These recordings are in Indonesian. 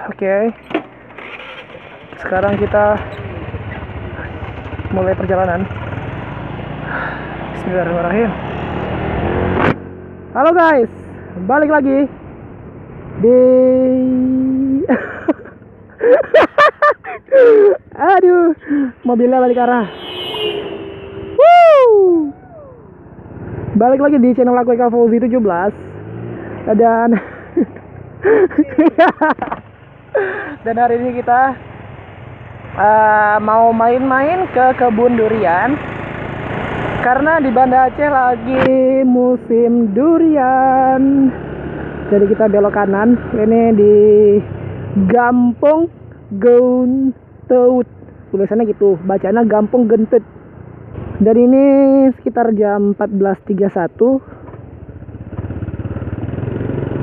Oke. Sekarang kita mulai perjalanan. Bismillahirrahmanirrahim. Halo guys, balik lagi di aduh, mobilnya balik arah. Balik lagi di channel aku Eka Fauzi 17. Dan dan hari ini kita mau main-main ke kebun durian karena di Banda Aceh lagi musim durian. Jadi kita belok kanan. Ini di Gampong Genteut, tulisannya gitu, bacanya Gampong Genteut. Dan ini sekitar jam 14.31.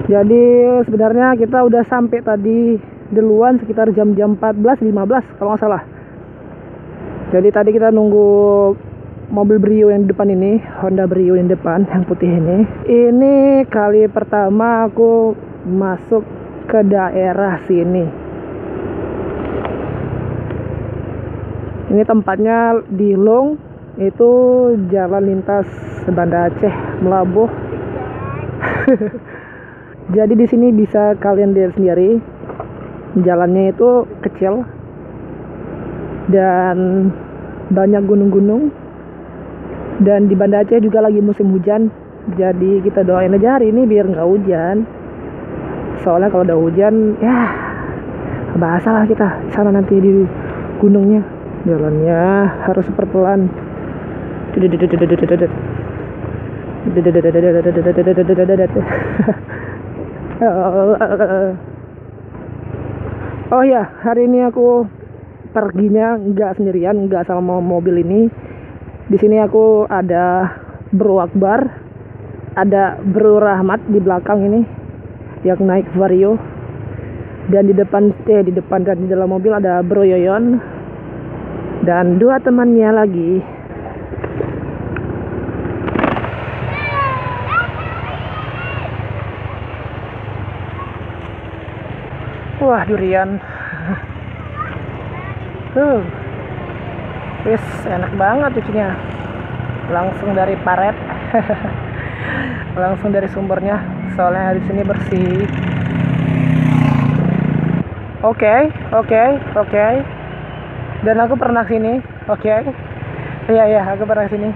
Jadi sebenarnya kita udah sampai tadi duluan sekitar jam-jam 14.15 kalau nggak salah. Jadi tadi kita nunggu mobil Brio yang di depan ini, Honda Brio yang depan, yang putih ini. Ini kali pertama aku masuk ke daerah sini. Ini tempatnya di Long, itu jalan lintas Banda Aceh Melabuh. Jadi di sini bisa kalian lihat sendiri, jalannya itu kecil dan banyak gunung-gunung. Dan di Banda Aceh juga lagi musim hujan. Jadi kita doain aja hari ini biar nggak hujan. Soalnya kalau udah hujan, ya bahasa lah kita sana nanti di gunungnya. Jalannya harus super pelan. Oh ya, hari ini aku perginya nggak sendirian, nggak sama mobil ini. Di sini aku ada Bro Akbar, ada Bro Rahmat di belakang ini yang naik Vario, dan di depan dan di dalam mobil ada Bro Yoyon dan dua temannya lagi. Wah, durian. Wis, enak banget cucinya. Langsung dari paret. Langsung dari sumbernya. Soalnya di sini bersih. Oke. Dan aku pernah sini. Oke. Iya, aku pernah sini.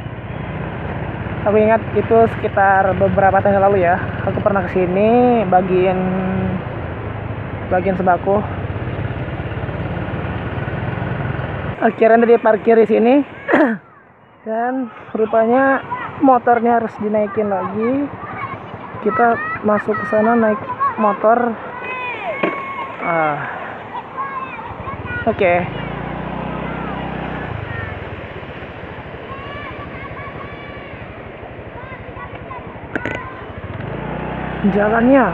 Aku ingat itu sekitar beberapa tahun lalu ya. Aku pernah kesini bagian sembako. Akhirnya dia parkir di sini. Dan rupanya motornya harus dinaikin lagi. Kita masuk ke sana naik motor. Oke. Jalannya,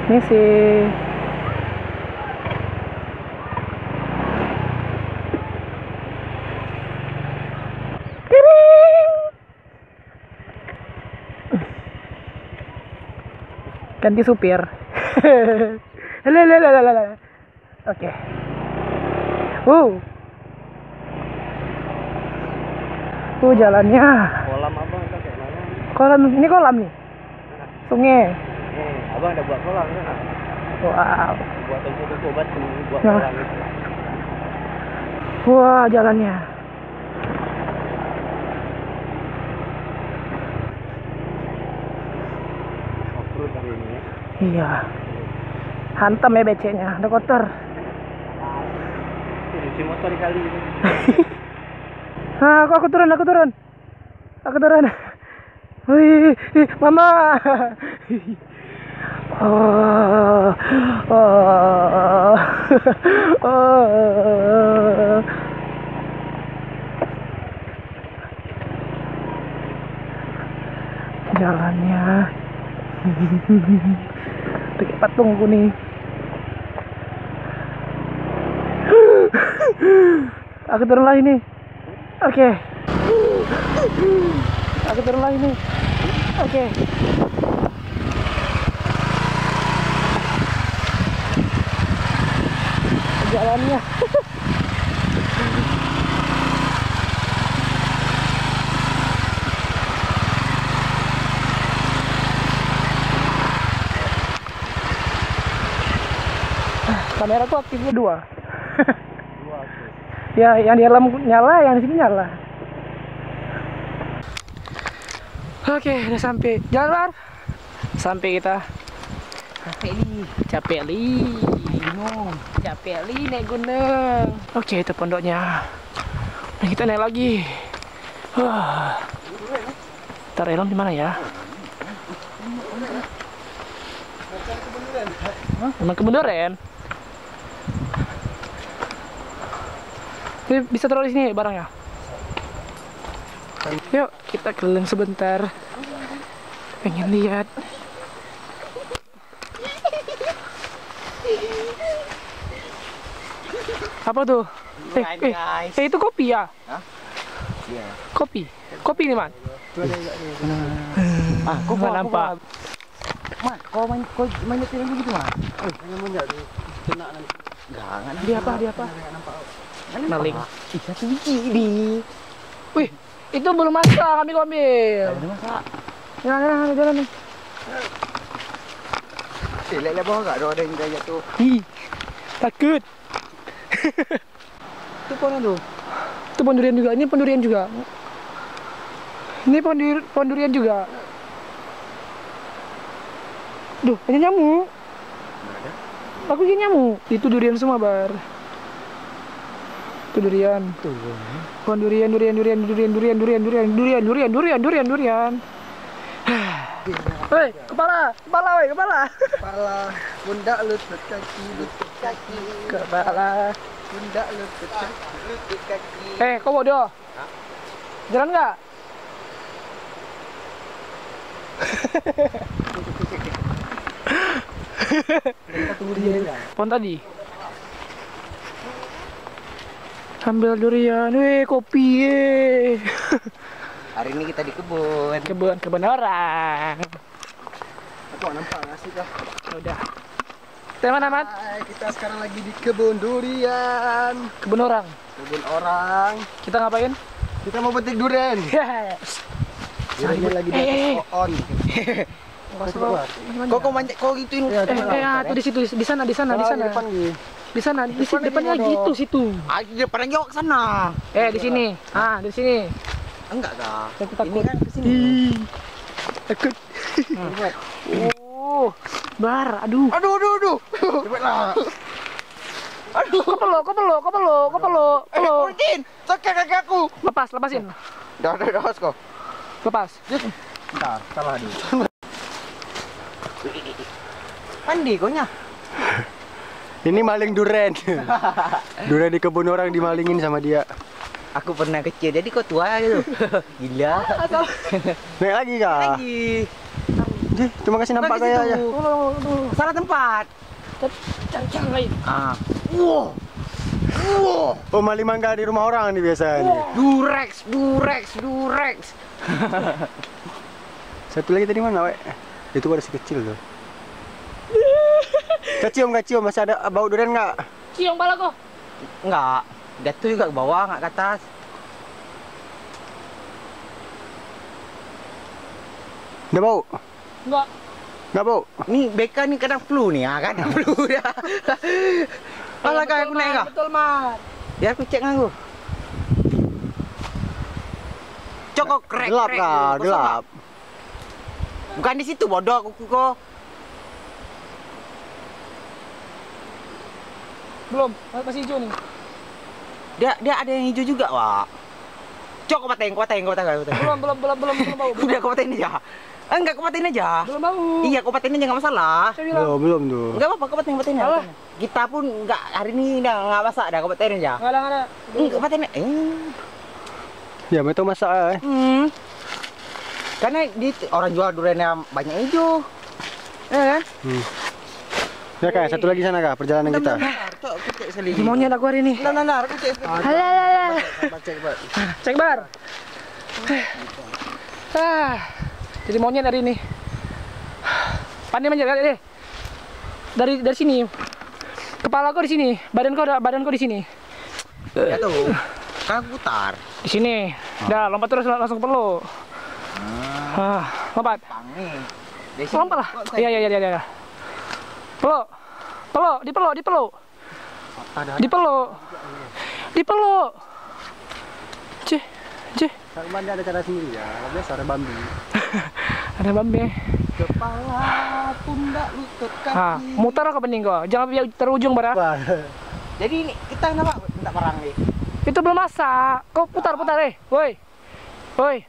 ini sih ganti supir. Oke. Jalannya. Kolam abang itu kayak mana? Kolam, ini kolam nih. Sungai. Abang ada buat kolam kan? Wow. Buat toko obat buat Nah. kolam itu. Wah, jalannya. Off-road hari ini ya. Iya. Hantam ya beceknya, udah kotor. Cuci motor kali ini. Aku turun. Wih, mama. Jalannya. Kita tunggu nih. Aku turun lagi nih. Oke. Aku turun lagi nih. Oke. Jalannya. Kamera tuh aktifnya 2. Ya, yang di dalam nyala, yang di sini nyala. Oke, udah sampai. Jalan, Bar. Sampai kita. Capek li. Capek li naik gunung. Oke, itu pondoknya. Nah, kita naik lagi. Ntar Elon di mana ya? Emang kebun durian? Ini bisa taruh di sini barangnya. Yuk, kita keliling sebentar. Pengen lihat. Apa tuh? Itu kopi ya? Iya. Kopi. Kopi ini, Man. Kok nggak nampak? Man, kau main nyetir begitu, Man? Hanya menjadi kena nanti. Enggak. Dia apa? Maling. Satu biji ini. Wih, itu belum masak, kami ambil. Ada masak. Jalan nih. Lihat bawah enggak ada yang kayak jatuh. Ih, takut. Itu pohon tuh. Itu pohon durian juga. Ini pohon durian juga. Ini pohon durian juga. Duh, hanya nyamuk. Aku gini nyamuk. Itu durian semua, Bar. Itu durian. Tuh. Pohon durian. Hei, kepala. Kepala, pundak, lutut kaki. Kepala. Pundak, lutut kaki. Kau bodoh. Jalan nggak? Pohon tadi. Ambil durian, kopi. Hari ini kita di kebun. Kebun orang. Aku nampak nggak sih kah? Udah. Kita mana, Mat? Kita sekarang lagi di kebun durian. Kebun orang. Kebun orang. Kita ngapain? Kita mau petik durian. Yes. Duriannya lagi di atas pohon. Kok gituin? Tuh di situ, di sana. Di depannya gitu situ. Di depan jauh ke sana. Di sini. Di sini. Enggak kah? Aku takut. Ini kan ke sini. Takut. Bar, aduh. Aduh. Cepatlah. Aduh. Kau peluk. Kurtin, sakit kaki aku. Lepasin. Dah kok. Lepas. Bentar, salah dulu. Mandi konya. Ini maling duren. Duren di kebun orang dimalingin sama dia. Aku pernah kecil, jadi kok tua gitu. Gila. Naik lagi kah? Lagi. Cuma kasih nampak kayak aja. Salah tempat. Cancang lain. Wow. Oh, maling mangga di rumah orang nih biasanya. Durex. Satu lagi tadi mana, Wek? Itu ada si kecil tuh. Kecium, masih ada bau durian nggak? Cium pala kok. Enggak. Jatuh juga ke bawah, nggak ke atas. Nggak bau? Nggak bau? Nih BK nih kadang flu nih ya kan? Flu dah. Malah kayak aku naik kah? Betul, Mat. Ya aku cek nganggu. Cokok krek. Gelap kah? Gelap. Bukan di situ bodoh aku kok. Belum, masih hijau nih. Dia ada yang hijau juga, Wak. Cok, kupatain. Belum bau. Udah kupatain aja. Enggak, kupatain aja. Belum bau. Iya, kupatain aja enggak masalah. Saya bilang. Belum tuh. Enggak apa-apa, kupatain aja. Kita pun enggak hari ini enggak masak, dah kupatain aja. Enggak ada. Kupatain. Ya, mau tahu masak. Karena di orang jual duriannya banyak hijau. Ya kan? Ya kak, satu lagi sana kak, perjalanan kita. Monyet aku hari ini. Nah, aku cek. Halah. Cek Bar. Cek bar. Jadi monyet hari ini. Pandai manjat kali deh. Dari sini. Kepala kau di sini, badan kau di sini. Ya tuh. Kan aku putar. Di sini. Dah, lompat terus langsung perlu. Lompat. Nih. Lompat lah. Iya. Peluk. Dipeluk. Dipeluk. Cih. Kalau mandi ada cara sendiri ya, kalau biasa ada bambi. Ada bambi. Kepala, pundak, lutut, kaki. Muter ke bening kok. Jangan biar terujung bara. Wah. Jadi ini kita kenapa minta perang nih? Itu belum masak. Kau putar Woi.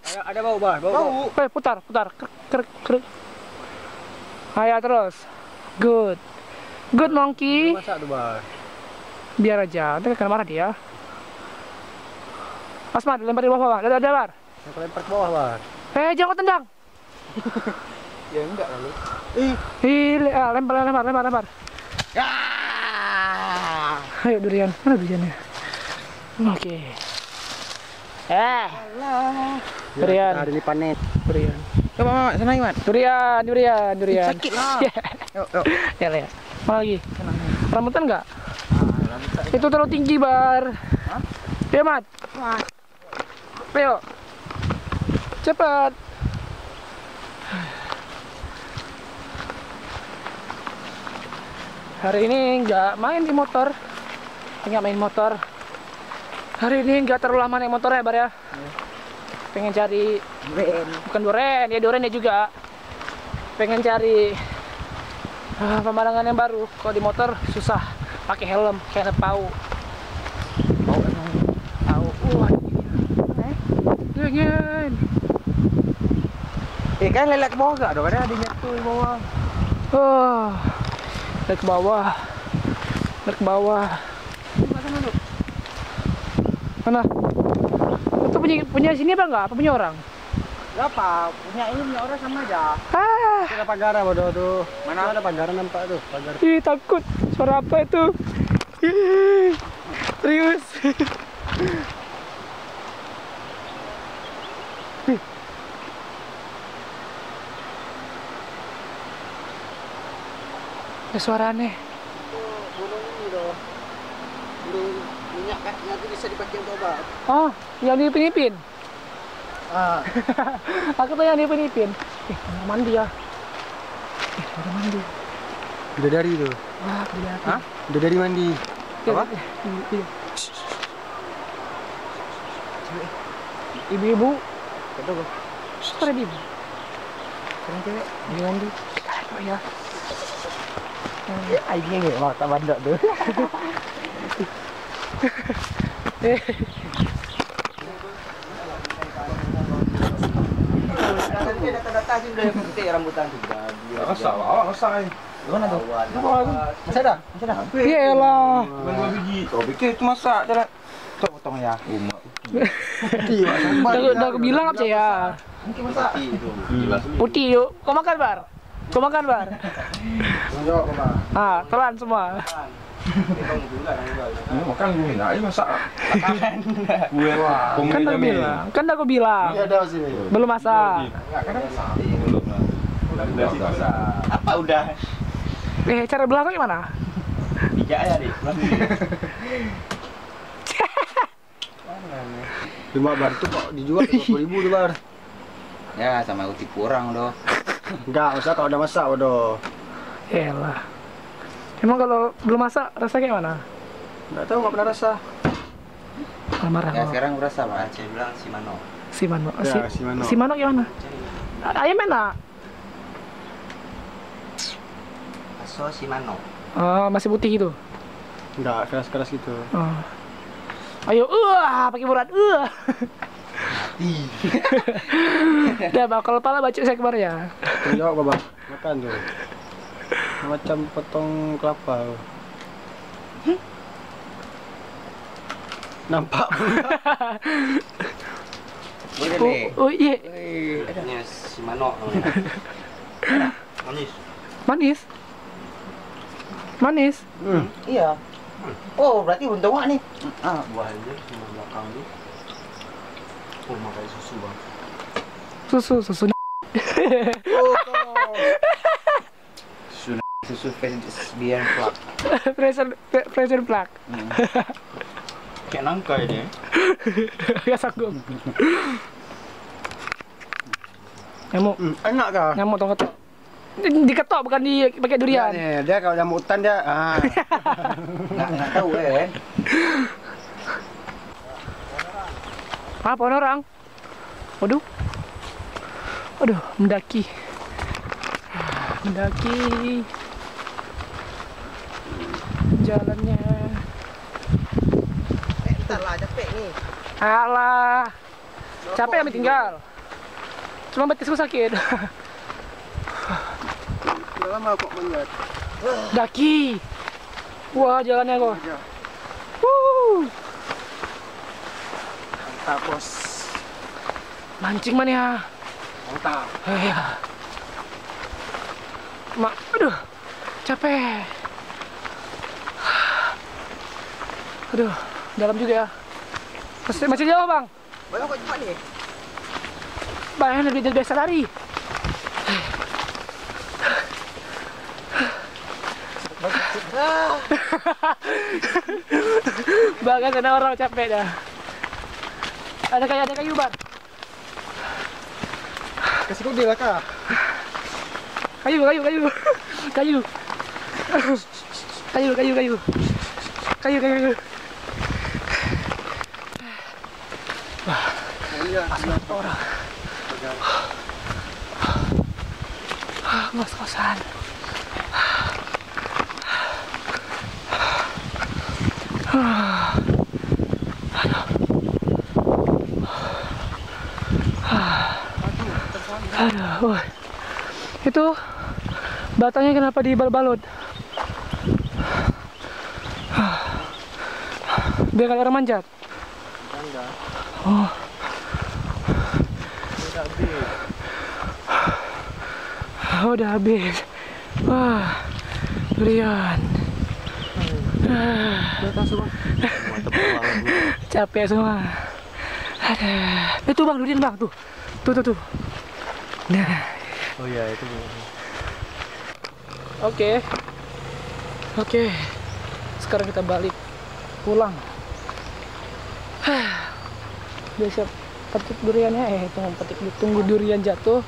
Ada bau Bar, bau. Woi, putar. Krek. Ayo terus. Good monkey. Masak tuh Bar. Biar aja, nanti akan marah dia. Asmat, lempar di bawah, Bar. Ada, Bar. Yang lempar ke bawah Bar. Jangan kau tendang. Ya enggak lalu. Lempar. Ya. Ayo durian, mana duriannya? Oke. Durian. Hari ini panen. Durian. Coba Mama, sana Iwan. Durian. Sakit lah. Yuk. Ya. Mana lagi? Rambutan enggak? Itu terlalu tinggi, Bar. Hah? Ya, Mat. Ayo. Cepat. Hari ini nggak main motor. Hari ini nggak terlalu lama naik motor ya, Bar ya. Pengen cari bukan duren ya juga. Pengen cari pemandangan yang baru. Kalau di motor susah pakai helm kayak pau. Jangan. Kan lelak ke bawah enggak? Ada ada nyatu di bawah. Naik ke bawah. Mana? Itu punya sini apa enggak? Apa punya orang? Berapa? Punya ini punya orang sama aja. Ada pagar bodoh tuh. Mana ada pagar nampak tuh, pagar. Ih, takut. Suara apa itu? Ih, serius. Ada suara aneh. Gunung ini loh. Gunung minyak kan nanti bisa dipakai untuk obat. Oh, yang di Ipin. Aku tuh yang di Ipin. Kamar mandi ya. Kamar mandi. Udah dari itu. Wah, kelihatan. Udah dari mandi. Apa? Ibu-ibu. Betul. Suara ibu. Sekarang cewek di mandi. Sekarang ya. Aingnya nggak mau tak bandok tuh. Data-data sih udah putih rambutan tuh. Masa. Mana tuh? Masih ada? Iyalah. Kau pikir itu masa jalan? Tuh potong ya. Udah aku bilang apa ya? Mungkin masa. Putih yuk. Kau makan, Bar? Telan semua. Makan gue aja masak. Gue Kan aku bilang. Iya ada sini. Belum masak. Apa udah? Cara belakang gimana? Tiga ya deh. 5 bar itu kok dijual 20.000 tuh Bar. Ya sama uti kurang doh. Enggak, usah kalau udah masak waduh. Yalah. Emang kalau belum masak rasanya gimana? Enggak tahu, enggak pernah rasa. Marah. Ya sekarang berasa Pak Aceh bilang si Mano. Ya, Shimano. Si Mano gimana? Ayam enak. Aso si Mano. Masih putih gitu. Enggak keras-keras gitu. Ayo, pakai berat, Udah bakal kepala bacok saya kemarin ya. Tunjuk Bapak, makan tuh. Macam potong kelapa. Nampak. Boleh deh. Oh iya. Ini si Mano. Manis. Manis. Manis. Iya. Oh, berarti untung nih. Buah aja cuma belakang tuh. Oh, makai susu bang. Susu. Susu biar plak. pressure plug. Kayak nangka ini. Ya sanggup. Nyamuk. Enak kah? Nyamuk tong ketok. Diketok bukan pakai durian. Nih, dia kalau nyamuk hutan dia Nggak tahu kan. Apa orang? Waduh. Aduh, mendaki. Jalannya. Entar lah, capek nih. Alah. Capek kami tinggal. Cuma betisku sakit. Udah lama kok manjat. Daki. Wah, jalannya kok. Mantap bos. Mancing mana ya? Mantap. Ya. Aduh, capek. Aduh, dalam juga ya. Masih jauh bang. Banyak kok cepat nih. Bang, lebih dari biasa lari. Bahkan ada orang capek dah. Ada kayu bang. Kasih kok dia lah kah? Kayu. Wah, orang. Ngos-ngosan. Aduh, itu batangnya kenapa dibal-balut? Biar kali orang manjat. Oh. Udah habis. Wah, durian. Capek semua. Ada. Itu bang, durian bang, tuh. Nah. Oh iya itu. Oke. Sekarang kita balik pulang. Udah siap petik duriannya. Tunggu durian jatuh.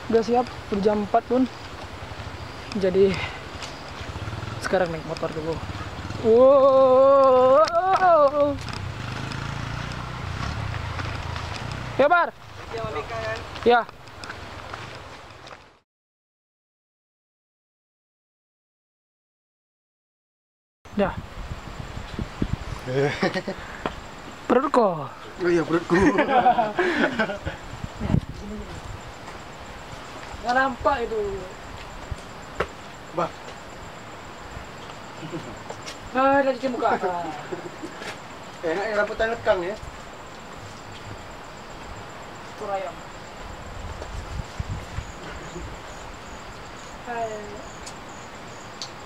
Udah siap, udah jam 4 pun. Jadi sekarang naik motor dulu. Wow. Ya Bar. Ya. Dah. Perutku. Oh iya perutku. Nggak nampak itu. Bah. Ada cuci muka. Enak ya rambutan lekang ya. Telur ayam.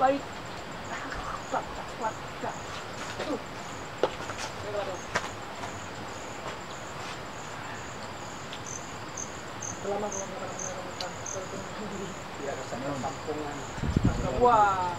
Baik. Wah.